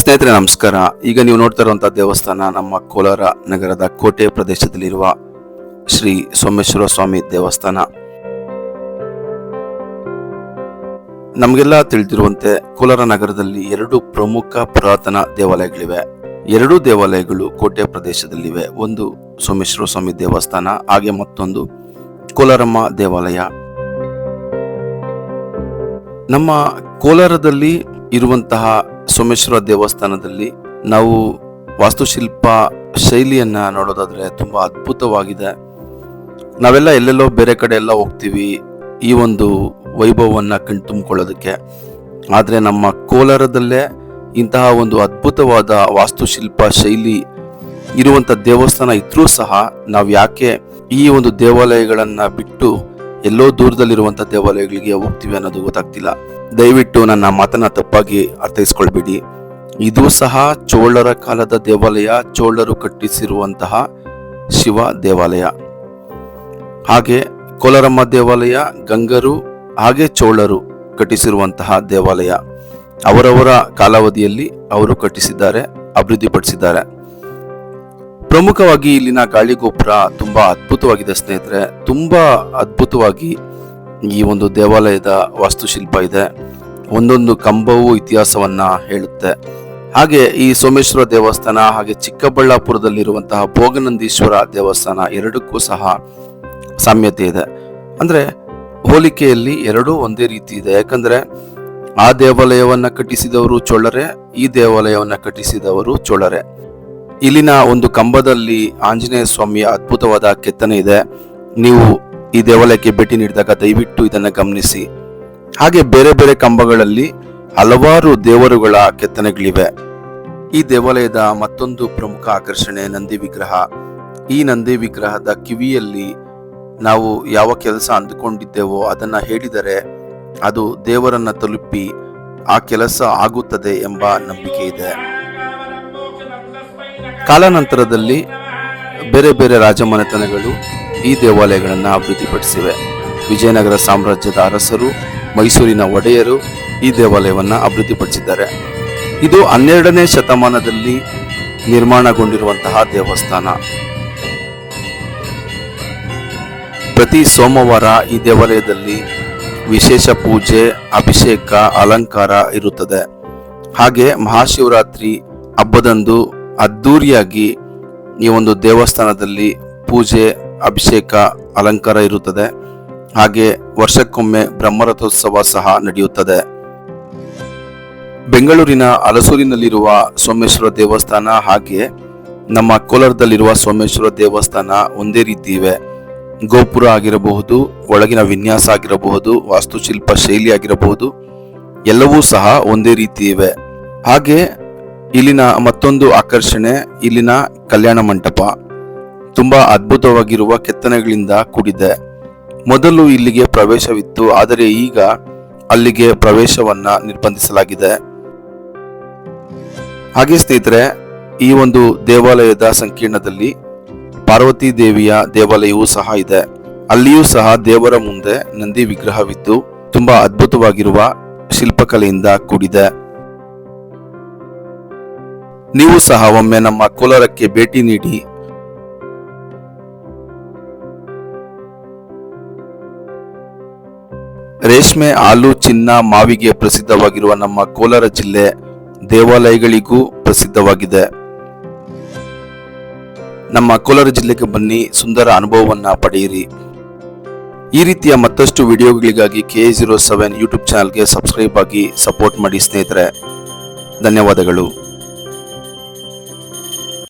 ಸ್ನೇಹಿತರೆ ನಮಸ್ಕಾರ. ಈಗ ನೀವು ನೋಡ್ತಾ ಇರುವಂತಹ ದೇವಸ್ಥಾನ ನಮ್ಮ ಕೋಲಾರ ನಗರದ ಕೋಟೆ ಪ್ರದೇಶದಲ್ಲಿರುವ ಶ್ರೀ ಸೋಮೇಶ್ವರ ಸ್ವಾಮಿ ದೇವಸ್ಥಾನ. ನಮಗೆಲ್ಲ ತಿಳಿದಿರುವಂತೆ ಕೋಲಾರ ನಗರದಲ್ಲಿ ಎರಡು ಪ್ರಮುಖ ಪುರಾತನ ದೇವಾಲಯಗಳಿವೆ. ಎರಡೂ ದೇವಾಲಯಗಳು ಕೋಟೆ ಪ್ರದೇಶದಲ್ಲಿವೆ. ಒಂದು ಸೋಮೇಶ್ವರ ಸ್ವಾಮಿ ದೇವಸ್ಥಾನ, ಹಾಗೆ ಮತ್ತೊಂದು ಕೋಲಾರಮ್ಮ ದೇವಾಲಯ. ನಮ್ಮ ಕೋಲಾರದಲ್ಲಿ ಇರುವಂತಹ ಸೋಮೇಶ್ವರ ದೇವಸ್ಥಾನದಲ್ಲಿ ನಾವು ವಾಸ್ತುಶಿಲ್ಪ ಶೈಲಿಯನ್ನ ನೋಡೋದಾದ್ರೆ ತುಂಬಾ ಅದ್ಭುತವಾಗಿದೆ. ನಾವೆಲ್ಲ ಎಲ್ಲೆಲ್ಲೋ ಬೇರೆ ಕಡೆ ಎಲ್ಲ ಹೋಗ್ತೀವಿ ಈ ಒಂದು ವೈಭವವನ್ನ ಕಣ್ತುಂಬಿಕೊಳ್ಳೋದಕ್ಕೆ. ಆದ್ರೆ ನಮ್ಮ ಕೋಲಾರದಲ್ಲೇ ಇಂತಹ ಒಂದು ಅದ್ಭುತವಾದ ವಾಸ್ತುಶಿಲ್ಪ ಶೈಲಿ ಇರುವಂತ ದೇವಸ್ಥಾನ ಇದ್ರೂ ಸಹ ನಾವು ಯಾಕೆ ಈ ಒಂದು ದೇವಾಲಯಗಳನ್ನ ಬಿಟ್ಟು ಎಲ್ಲೋ ದೂರದಲ್ಲಿರುವಂತ ದೇವಾಲಯಗಳಿಗೆ ಹೋಗ್ತೀವಿ ಅನ್ನೋದು ಗೊತ್ತಾಗ್ತಿಲ್ಲ. ದಯವಿಟ್ಟು ನನ್ನ ಮಾತನ್ನ ತಪ್ಪಾಗಿ ಅರ್ಥೈಸ್ಕೊಳ್ಬೇಡಿ. ಇದು ಸಹ ಚೋಳರ ಕಾಲದ ದೇವಾಲಯ, ಚೋಳರು ಕಟ್ಟಿಸಿರುವಂತಹ ಶಿವ ದೇವಾಲಯ. ಹಾಗೆ ಕೋಲಾರಮ್ಮ ದೇವಾಲಯ ಗಂಗರು ಹಾಗೆ ಚೋಳರು ಕಟ್ಟಿಸಿರುವಂತಹ ದೇವಾಲಯ. ಅವರವರ ಕಾಲಾವಧಿಯಲ್ಲಿ ಅವರು ಕಟ್ಟಿಸಿದ್ದಾರೆ, ಅಭಿವೃದ್ಧಿಪಡಿಸಿದ್ದಾರೆ. ಪ್ರಮುಖವಾಗಿ ಇಲ್ಲಿನ ಗಾಳಿಗೋಪುರ ತುಂಬಾ ಅದ್ಭುತವಾಗಿದೆ ಸ್ನೇಹಿತರೆ. ತುಂಬಾ ಅದ್ಭುತವಾಗಿ ಈ ಒಂದು ದೇವಾಲಯದ ವಾಸ್ತುಶಿಲ್ಪ ಇದೆ. ಒಂದೊಂದು ಕಂಬವು ಇತಿಹಾಸವನ್ನ ಹೇಳುತ್ತೆ. ಹಾಗೆ ಈ ಸೋಮೇಶ್ವರ ದೇವಸ್ಥಾನ ಹಾಗೆ ಚಿಕ್ಕಬಳ್ಳಾಪುರದಲ್ಲಿರುವಂತಹ ಭೋಗನಂದೀಶ್ವರ ದೇವಸ್ಥಾನ ಎರಡಕ್ಕೂ ಸಹ ಸಾಮ್ಯತೆ ಇದೆ. ಅಂದ್ರೆ ಹೋಲಿಕೆಯಲ್ಲಿ ಎರಡೂ ಒಂದೇ ರೀತಿ ಇದೆ. ಯಾಕಂದ್ರೆ ಆ ದೇವಾಲಯವನ್ನ ಕಟ್ಟಿಸಿದವರು ಚೋಳರೇ, ಈ ದೇವಾಲಯವನ್ನ ಕಟ್ಟಿಸಿದವರು ಚೋಳರೇ. ಇಲ್ಲಿನ ಒಂದು ಕಂಬದಲ್ಲಿ ಆಂಜನೇಯ ಸ್ವಾಮಿಯ ಅದ್ಭುತವಾದ ಕೆತ್ತನೆ ಇದೆ. ನೀವು ಈ ದೇವಾಲಯಕ್ಕೆ ಭೇಟಿ ನೀಡಿದಾಗ ದಯವಿಟ್ಟು ಇದನ್ನ ಗಮನಿಸಿ. ಹಾಗೆ ಬೇರೆ ಬೇರೆ ಕಂಬಗಳಲ್ಲಿ ಹಲವಾರು ದೇವರುಗಳ ಕೆತ್ತನೆಗಳಿವೆ. ಈ ದೇವಾಲಯದ ಮತ್ತೊಂದು ಪ್ರಮುಖ ಆಕರ್ಷಣೆ ನಂದಿ ವಿಗ್ರಹ. ಈ ನಂದಿ ವಿಗ್ರಹದ ಕಿವಿಯಲ್ಲಿ ನಾವು ಯಾವ ಕೆಲಸ ಅಂದುಕೊಂಡಿದ್ದೇವೋ ಅದನ್ನ ಹೇಳಿದರೆ ಅದು ದೇವರನ್ನ ತಲುಪಿ ಆ ಕೆಲಸ ಆಗುತ್ತದೆ ಎಂಬ ನಂಬಿಕೆ ಇದೆ. ಕಾಲಾನಂತರದಲ್ಲಿ ಬೇರೆ ಬೇರೆ ರಾಜಮನೆತನಗಳು ಈ ದೇವಾಲಯಗಳನ್ನು ಅಭಿವೃದ್ಧಿಪಡಿಸಿವೆ. ವಿಜಯನಗರ ಸಾಮ್ರಾಜ್ಯದ ಅರಸರು, ಮೈಸೂರಿನ ಒಡೆಯರು ಈ ದೇವಾಲಯವನ್ನು ಅಭಿವೃದ್ಧಿಪಡಿಸಿದ್ದಾರೆ. ಇದು 12ನೇ ಶತಮಾನದಲ್ಲಿ ನಿರ್ಮಾಣಗೊಂಡಿರುವಂತಹ ದೇವಸ್ಥಾನ. ಪ್ರತಿ ಸೋಮವಾರ ಈ ದೇವಾಲಯದಲ್ಲಿ ವಿಶೇಷ ಪೂಜೆ, ಅಭಿಷೇಕ, ಅಲಂಕಾರ ಇರುತ್ತದೆ. ಹಾಗೆ ಮಹಾಶಿವರಾತ್ರಿ ಹಬ್ಬದಂದು ಅದ್ದೂರಿಯಾಗಿ ಈ ಒಂದು ದೇವಸ್ಥಾನದಲ್ಲಿ ಪೂಜೆ, ಅಭಿಷೇಕ, ಅಲಂಕಾರ ಇರುತ್ತದೆ. ಹಾಗೆ ವರ್ಷಕ್ಕೊಮ್ಮೆ ಬ್ರಹ್ಮರಥೋತ್ಸವ ಸಹ ನಡೆಯುತ್ತದೆ. ಬೆಂಗಳೂರಿನ ಹಲಸೂರಿನಲ್ಲಿರುವ ಸೋಮೇಶ್ವರ ದೇವಸ್ಥಾನ ಹಾಗೆ ನಮ್ಮ ಕೋಲಾರದಲ್ಲಿರುವ ಸೋಮೇಶ್ವರ ದೇವಸ್ಥಾನ ಒಂದೇ ರೀತಿ ಇವೆ. ಗೋಪುರ ಆಗಿರಬಹುದು, ಒಳಗಿನ ವಿನ್ಯಾಸ ಆಗಿರಬಹುದು, ವಾಸ್ತುಶಿಲ್ಪ ಶೈಲಿ ಆಗಿರಬಹುದು, ಎಲ್ಲವೂ ಸಹ ಒಂದೇ ರೀತಿ ಇವೆ. ಹಾಗೆ ಇಲ್ಲಿನ ಮತ್ತೊಂದು ಆಕರ್ಷಣೆ ಇಲ್ಲಿನ ಕಲ್ಯಾಣ ಮಂಟಪ. ತುಂಬಾ ಅದ್ಭುತವಾಗಿರುವ ಕೆತ್ತನೆಗಳಿಂದ ಕೂಡಿದೆ. ಮೊದಲು ಇಲ್ಲಿಗೆ ಪ್ರವೇಶವಿತ್ತು, ಆದರೆ ಈಗ ಅಲ್ಲಿಗೆ ಪ್ರವೇಶವನ್ನ ನಿರ್ಬಂಧಿಸಲಾಗಿದೆ. ಹಾಗೆ ಸ್ನೇಹಿತರೆ, ಈ ಒಂದು ದೇವಾಲಯದ ಸಂಕೀರ್ಣದಲ್ಲಿ ಪಾರ್ವತಿ ದೇವಿಯ ದೇವಾಲಯವೂ ಸಹ ಇದೆ. ಅಲ್ಲಿಯೂ ಸಹ ದೇವರ ಮುಂದೆ ನಂದಿ ವಿಗ್ರಹವಿದ್ದು ತುಂಬಾ ಅದ್ಭುತವಾಗಿರುವ ಶಿಲ್ಪಕಲೆಯಿಂದ ಕೂಡಿದೆ. ನೀವು ಸಹ ಒಮ್ಮೆ ನಮ್ಮ ಕೋಲಾರಕ್ಕೆ ಭೇಟಿ ನೀಡಿ. ರೇಷ್ಮೆ, ಹಾಲು, ಚಿನ್ನ, ಮಾವಿಗೆ ಪ್ರಸಿದ್ಧವಾಗಿರುವ ನಮ್ಮ ಕೋಲಾರ ಜಿಲ್ಲೆ ದೇವಾಲಯಗಳಿಗೂ ಪ್ರಸಿದ್ಧವಾಗಿದೆ. ನಮ್ಮ ಕೋಲಾರ ಜಿಲ್ಲೆಗೆ ಬನ್ನಿ, ಸುಂದರ ಅನುಭವವನ್ನ ಪಡೆಯಿರಿ. ಈ ರೀತಿಯ ಮತ್ತಷ್ಟು ವಿಡಿಯೋಗಳಿಗಾಗಿ KA07 ಯೂಟ್ಯೂಬ್ ಚಾನಲ್ಗೆ ಸಬ್ಸ್ಕ್ರೈಬ್ ಆಗಿ ಸಪೋರ್ಟ್ ಮಾಡಿ ಸ್ನೇಹಿತರೆ. ಧನ್ಯವಾದಗಳು.